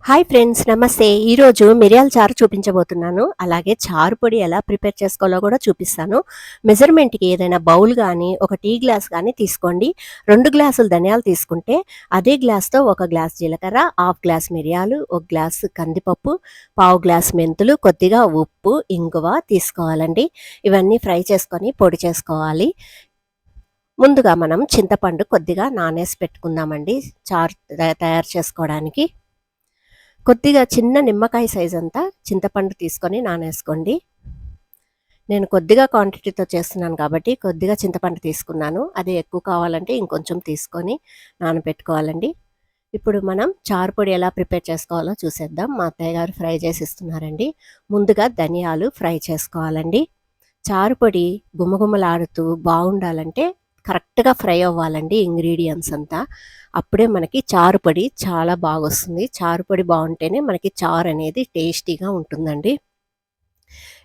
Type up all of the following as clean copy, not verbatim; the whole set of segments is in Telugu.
హాయ్ ఫ్రెండ్స్, నమస్తే. ఈరోజు మిరియాల చారు చూపించబోతున్నాను. అలాగే చారు పొడి ఎలా ప్రిపేర్ చేసుకోవాలో కూడా చూపిస్తాను. మెజర్మెంట్‌కి ఏదైనా బౌల్ గానీ, ఒక టీ గ్లాస్ గానీ తీసుకోండి. 2 గ్లాసులు ధనియాలు తీసుకుంటే, అదే గ్లాస్‌తో 1 గ్లాస్ జీలకర్ర, హాఫ్ గ్లాస్ మిరియాలు, 1 గ్లాసు కందిపప్పు, పావు గ్లాస్ మెంతులు, కొద్దిగా ఉప్పు, ఇంగువ తీసుకోవాలండి. ఇవన్నీ ఫ్రై చేసుకొని పొడి చేసుకోవాలి. ముందుగా మనం చింతపండు కొద్దిగా నానేసి పెట్టుకుందామండి చారు తయారు చేసుకోవడానికి. కొద్దిగా చిన్న నిమ్మకాయ సైజ్ అంతా చింతపండు తీసుకొని నానేసుకోండి. నేను కొద్దిగా క్వాంటిటీతో చేస్తున్నాను కాబట్టి కొద్దిగా చింతపండు తీసుకున్నాను. అది ఎక్కువ కావాలంటే ఇంకొంచెం తీసుకొని నానబెట్టుకోవాలండి. ఇప్పుడు మనం చారు పొడి ఎలా ప్రిపేర్ చేసుకోవాలో చూసేద్దాం. మా అత్తయ్య గారు ఫ్రై చేసి ఇస్తున్నారండి. ముందుగా ధనియాలు ఫ్రై చేసుకోవాలండి. చారు పొడి గుమగుమలాడుతూ బాగుండాలంటే కరెక్ట్‌గా ఫ్రై అవ్వాలండి ఇంగ్రీడియెంట్స్ అంతా. అప్పుడే మనకి చారు పొడి చాలా బాగొస్తుంది. చారు పొడి బావుంటేనే మనకి చారు అనేది టేస్టీగా ఉంటుందండి.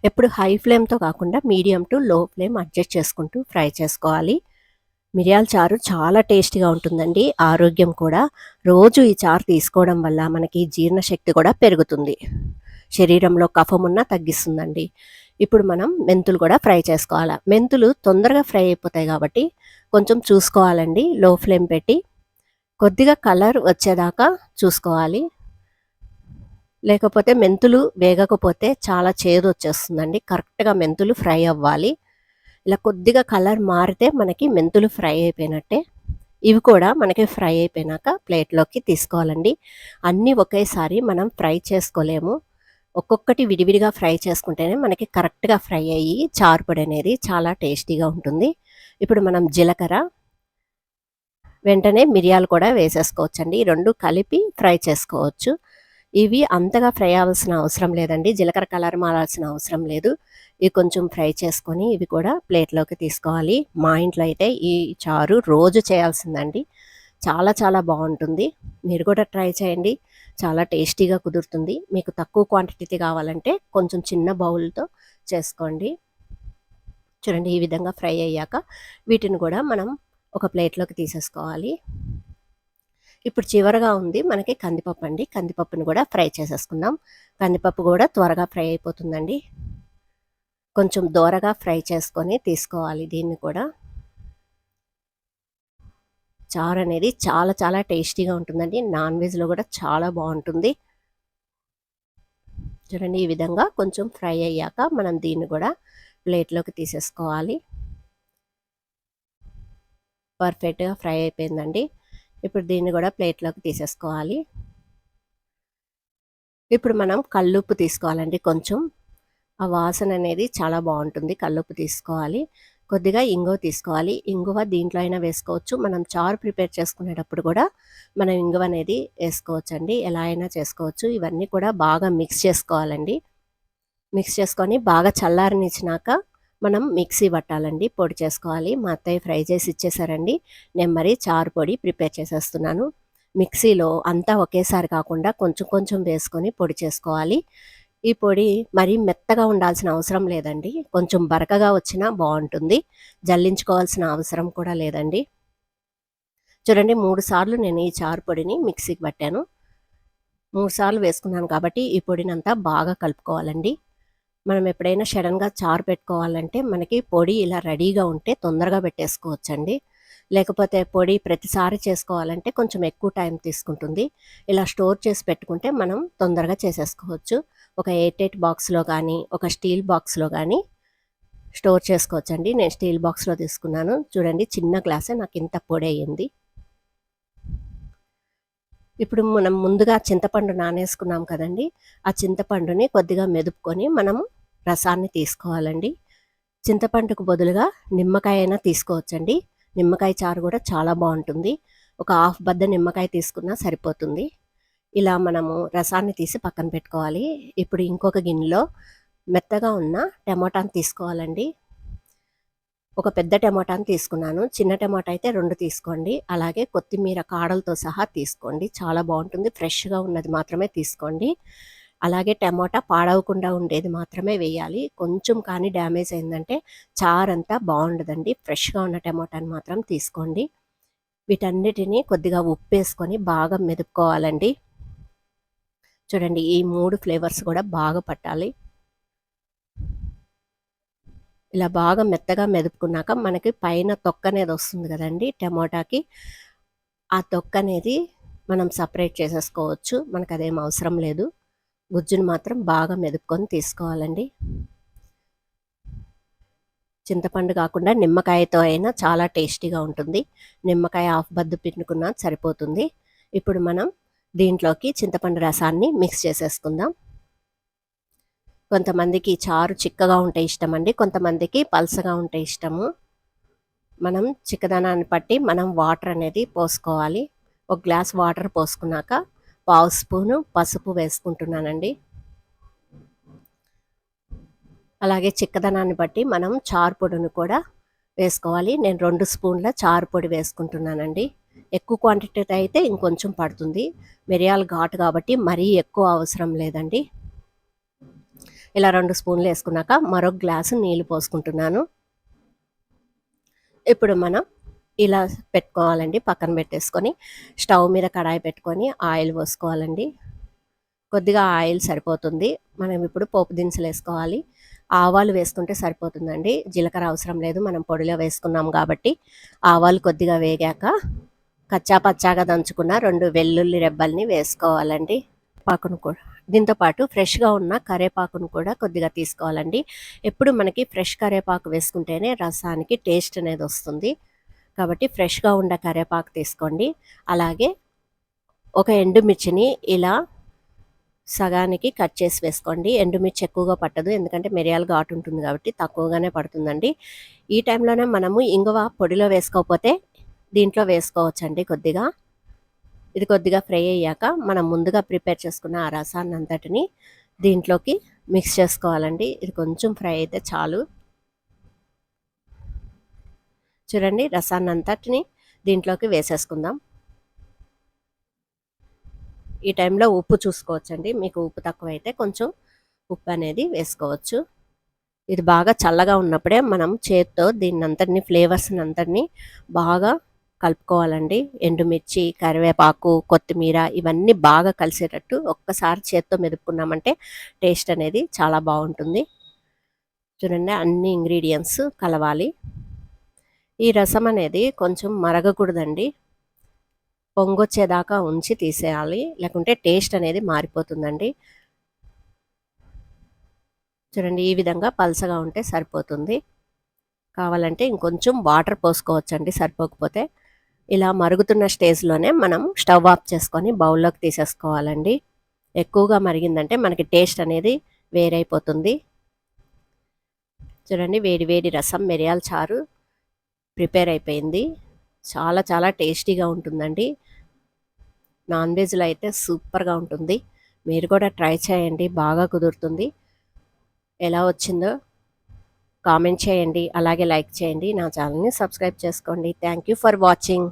ఎప్పుడు హై ఫ్లేమ్‌తో కాకుండా మీడియం టు లో ఫ్లేమ్ అడ్జస్ట్ చేసుకుంటూ ఫ్రై చేసుకోవాలి. మిరియాల చారు చాలా టేస్టీగా ఉంటుందండి. ఆరోగ్యం కూడా. రోజు ఈ చారు తీసుకోవడం వల్ల మనకి జీర్ణశక్తి కూడా పెరుగుతుంది. శరీరంలో కఫమున్నా తగ్గిస్తుందండి. ఇప్పుడు మనం మెంతులు కూడా ఫ్రై చేసుకోవాలా. మెంతులు తొందరగా ఫ్రై అయిపోతాయి కాబట్టి కొంచెం చూసుకోవాలండి. లో ఫ్లేమ్ పెట్టి కొద్దిగా కలర్ వచ్చేదాకా చూసుకోవాలి. లేకపోతే మెంతులు వేగకపోతే చాలా చేదొచ్చేస్తుందండి. కరెక్ట్‌గా మెంతులు ఫ్రై అవ్వాలి. ఇలా కొద్దిగా కలర్ మారితే మనకి మెంతులు ఫ్రై అయిపోయినట్టే. ఇవి కూడా మనకి ఫ్రై అయిపోయినాక ప్లేట్‌లోకి తీసుకోవాలండి. అన్నీ ఒకేసారి మనం ఫ్రై చేసుకోలేము. ఒక్కొక్కటి విడివిడిగా ఫ్రై చేసుకుంటేనే మనకి కరెక్ట్‌గా ఫ్రై అయ్యి చారు పొడి అనేది చాలా టేస్టీగా ఉంటుంది. ఇప్పుడు మనం జీలకర్ర, వెంటనే మిరియాలు కూడా వేసేసుకోవచ్చండి. ఈ 2 కలిపి ఫ్రై చేసుకోవచ్చు. ఇవి అంతగా ఫ్రై అవ్వాల్సిన అవసరం లేదండి. జీలకర్ర కలర్ మారాల్సిన అవసరం లేదు. ఇవి కొంచెం ఫ్రై చేసుకొని ఇవి కూడా ప్లేట్‌లోకి తీసుకోవాలి. మా ఇంట్లో అయితే ఈ చారు రోజు చేయాల్సిందండి. చాలా చాలా బావుంటుంది. మీరు కూడా ట్రై చేయండి. చాలా టేస్టీగా కుదురుతుంది. మీకు తక్కువ క్వాంటిటీ కావాలంటే కొంచెం చిన్న బౌల్‌తో చేసుకోండి. చూడండి ఈ విధంగా ఫ్రై అయ్యాక వీటిని కూడా మనం ఒక ప్లేట్‌లోకి తీసేసుకోవాలి. ఇప్పుడు చివరగా ఉంది మనకి కందిపప్పు అండి. కందిపప్పుని కూడా ఫ్రై చేసేసుకుందాం. కందిపప్పు కూడా త్వరగా ఫ్రై అయిపోతుందండి. కొంచెం దోరగా ఫ్రై చేసుకొని తీసుకోవాలి దీన్ని కూడా. చారు అనేది చాలా చాలా టేస్టీగా ఉంటుందండి. నాన్ వెజ్‌లో కూడా చాలా బావుంటుంది. చూడండి ఈ విధంగా కొంచెం ఫ్రై అయ్యాక మనం దీన్ని కూడా ప్లేట్‌లోకి తీసేసుకోవాలి. పర్ఫెక్ట్‌గా ఫ్రై అయిపోయిందండి. ఇప్పుడు దీన్ని కూడా ప్లేట్‌లోకి తీసేసుకోవాలి. ఇప్పుడు మనం కల్లుప్పు తీసుకోవాలండి కొంచెం. ఆ వాసన అనేది చాలా బావుంటుంది. కల్లుప్పు తీసుకోవాలి. కొద్దిగా ఇంగువ తీసుకోవాలి. ఇంగువ దీంట్లో అయినా వేసుకోవచ్చు. మనం చారు ప్రిపేర్ చేసుకునేటప్పుడు కూడా మనం ఇంగువ అనేది ఏసుకోవచ్చండి. ఎలా అయినా చేసుకోవచ్చు. ఇవన్నీ కూడా బాగా మిక్స్ చేసుకోవాలండి. మిక్స్ చేసుకొని బాగా చల్లారనిచ్చినాక మనం మిక్సీ పట్టాలండి. పొడి చేసుకోవాలి. మా అత్తయ్య ఫ్రై చేసి ఇచ్చేసారండి. నేను మరి చారు పొడి ప్రిపేర్ చేసేస్తున్నాను. మిక్సీలో అంతా ఒకేసారి కాకుండా కొంచెం కొంచెం వేసుకొని పొడి చేసుకోవాలి. ఈ పొడి మరీ మెత్తగా ఉండాల్సిన అవసరం లేదండి. కొంచెం బరకగా వచ్చినా బావుంటుంది. జల్లించుకోవాల్సిన అవసరం కూడా లేదండి. చూడండి 3 సార్లు నేను ఈ చారు పొడిని మిక్సీకి పట్టాను. 3 సార్లు వేసుకున్నాను కాబట్టి ఈ పొడినంతా బాగా కలుపుకోవాలండి. మనం ఎప్పుడైనా సడెన్‌గా చారు పెట్టుకోవాలంటే మనకి పొడి ఇలా రెడీగా ఉంటే తొందరగా పెట్టేసుకోవచ్చండి. లేకపోతే పొడి ప్రతిసారి చేసుకోవాలంటే కొంచెం ఎక్కువ టైం తీసుకుంటుంది. ఇలా స్టోర్ చేసి పెట్టుకుంటే మనం తొందరగా చేసేసుకోవచ్చు. ఒక ఎయిర్ బాక్స్‌లో గానీ, ఒక స్టీల్ బాక్స్‌లో గానీ స్టోర్ చేసుకోవచ్చండి. నేను స్టీల్ బాక్స్‌లో తీసుకున్నాను. చూడండి చిన్న గ్లాసే నాకింత పొడయ్యింది. ఇప్పుడు మనం ముందుగా చింతపండు నానేసుకున్నాం కదండీ! ఆ చింతపండుని కొద్దిగా మెదుపుకొని మనము రసాన్ని తీసుకోవాలండి. చింతపండుకు బదులుగా నిమ్మకాయ అయినా తీసుకోవచ్చండి. నిమ్మకాయ చారు గూడా చాలా బావుంటుంది. ఒక హాఫ్ బద్ద నిమ్మకాయ తీసుకున్నా సరిపోతుంది. ఇలా మనము రసాన్ని తీసి పక్కన పెట్టుకోవాలి. ఇప్పుడు ఇంకొక గిన్నెలో మెత్తగా ఉన్న టమోటాను తీసుకోవాలండి. ఒక పెద్ద టమోటాను తీసుకున్నాను. చిన్న టమోటా అయితే 2 తీసుకోండి. అలాగే కొత్తిమీర కాడలతో సహా తీసుకోండి. చాలా బావుంటుంది. ఫ్రెష్‌గా ఉన్నది మాత్రమే తీసుకోండి. అలాగే టమోటా పాడవకుండా ఉండేది మాత్రమే వేయాలి. కొంచెం కానీ డ్యామేజ్ అయిందంటే చారంతా బావుండదండి. ఫ్రెష్‌గా ఉన్న టమోటాని మాత్రం తీసుకోండి. వీటన్నిటిని కొద్దిగా ఉప్పేసుకొని బాగా మెదుపుకోవాలండి. చూడండి ఈ 3 ఫ్లేవర్స్ కూడా బాగా పట్టాలి. ఇలా బాగా మెత్తగా మెదుపుకున్నాక మనకి పైన తొక్కనేది వస్తుంది కదండీ టమోటాకి. ఆ తొక్కనేది మనం సెపరేట్ చేసేసుకోవచ్చు. మనకదేం అవసరం లేదు. గుజ్జును మాత్రం బాగా మెదుపుకొని తీసుకోవాలండి. చింతపండు కాకుండా నిమ్మకాయతో అయినా చాలా టేస్టీగా ఉంటుంది. నిమ్మకాయ హాఫ్ బద్దు పిండుకున్నా సరిపోతుంది. ఇప్పుడు మనం దీంట్లోకి చింతపండు రసాన్ని మిక్స్ చేసేసుకుందాం. కొంతమందికి చారు చిక్కగా ఉంటే ఇష్టమండి. కొంతమందికి పల్చగా ఉంటే ఇష్టము. మనం చిక్కదనాన్ని బట్టి మనం వాటర్ అనేది పోసుకోవాలి. ఒక గ్లాస్ వాటర్ పోసుకున్నాక పావు స్పూను పసుపు వేసుకుంటున్నానండి. అలాగే చిక్కదనాన్ని బట్టి మనం చారు పొడిని కూడా వేసుకోవాలి. నేను 2 స్పూన్ల చారు పొడి వేసుకుంటున్నానండి. ఎక్కువ క్వాంటిటీ అయితే ఇంకొంచెం పడుతుంది. మిరియాలు ఘాటు కాబట్టి మరీ ఎక్కువ అవసరం లేదండి. ఇలా 2 స్పూన్లు వేసుకున్నాక మరొక గ్లాసు నీళ్లు పోసుకుంటున్నాను. ఇప్పుడు మనం ఇలా పెట్టుకోవాలండి. పక్కన పెట్టేసుకొని స్టవ్ మీద కడాయి పెట్టుకొని ఆయిల్ పోసుకోవాలండి. కొద్దిగా ఆయిల్ సరిపోతుంది. మనం ఇప్పుడు పోపు దినుసులు వేసుకోవాలి. ఆవాలు వేసుకుంటే సరిపోతుందండి. జీలకర్ర అవసరం లేదు. మనం పొడిలో వేసుకున్నాం కాబట్టి. ఆవాలు కొద్దిగా వేగాక కచ్చా పచ్చాగా దంచుకున్న 2 వెల్లుల్లి రెబ్బల్ని వేసుకోవాలండి. పాకును కూడా దీంతో పాటు ఫ్రెష్గా ఉన్న కరివేపాకును కూడా కొద్దిగా తీసుకోవాలండి. ఎప్పుడు మనకి ఫ్రెష్ కరివేపాకు వేసుకుంటేనే రసానికి టేస్ట్ అనేది వస్తుంది. కాబట్టి ఫ్రెష్గా ఉన్న కరివేపాకు తీసుకోండి. అలాగే ఒక ఎండుమిర్చిని ఇలా సగానికి కట్ చేసి వేసుకోండి. ఎండుమిర్చి ఎక్కువగా పట్టదు. ఎందుకంటే మిరియాలు ఘాటు ఉంటుంది కాబట్టి తక్కువగానే పడుతుందండి. ఈ టైంలోనే మనము ఇంగువ పొడిలో వేసుకోకపోతే దీంట్లో వేసుకోవచ్చండి కొద్దిగా. ఇది కొద్దిగా ఫ్రై అయ్యాక మనం ముందుగా ప్రిపేర్ చేసుకున్న ఆ రసాన్ని అంతటిని దీంట్లోకి మిక్స్ చేసుకోవాలండి. ఇది కొంచెం ఫ్రై అయితే చాలు. చూడండి రసాన్ని అంతటిని దీంట్లోకి వేసేసుకుందాం. ఈ టైంలో ఉప్పు చూసుకోవచ్చండి. మీకు ఉప్పు తక్కువైతే కొంచెం ఉప్పు అనేది వేసుకోవచ్చు. ఇది బాగా చల్లగా ఉన్నప్పుడే మనం చేత్తో దీన్నంతటిని ఫ్లేవర్స్ని అంతటిని బాగా కలుపుకోవాలండి. ఎండుమిర్చి, కరివేపాకు, కొత్తిమీర ఇవన్నీ బాగా కలిసేటట్టు ఒక్కసారి చేత్తో మెదుపుకున్నామంటే టేస్ట్ అనేది చాలా బాగుంటుంది. చూడండి అన్ని ఇంగ్రీడియంట్స్ కలవాలి. ఈ రసం అనేది కొంచెం మరగకూడదండి. పొంగొచ్చేదాకా ఉంచి తీసేయాలి. లేకుంటే టేస్ట్ అనేది మారిపోతుందండి. చూడండి ఈ విధంగా పల్చగా ఉంటే సరిపోతుంది. కావాలంటే ఇంకొంచెం వాటర్ పోసుకోవచ్చండి సరిపోకపోతే. ఇలా మరుగుతున్న స్టేజ్లోనే మనం స్టవ్ ఆఫ్ చేసుకొని బౌల్లోకి తీసేసుకోవాలండి. ఎక్కువగా మరిగిందంటే మనకి టేస్ట్ అనేది వేరైపోతుంది. చూడండి వేడి వేడి రసం మిరియాల చారు ప్రిపేర్ అయిపోయింది. చాలా చాలా టేస్టీగా ఉంటుందండి. నాన్ వెజ్లో అయితే సూపర్గా ఉంటుంది. మీరు కూడా ట్రై చేయండి. బాగా కుదురుతుంది. ఎలా వచ్చిందో కామెంట్ చేయండి. అలాగే లైక్ చేయండి. నా ఛానల్ని సబ్స్క్రైబ్ చేసుకోండి. Thank you for watching.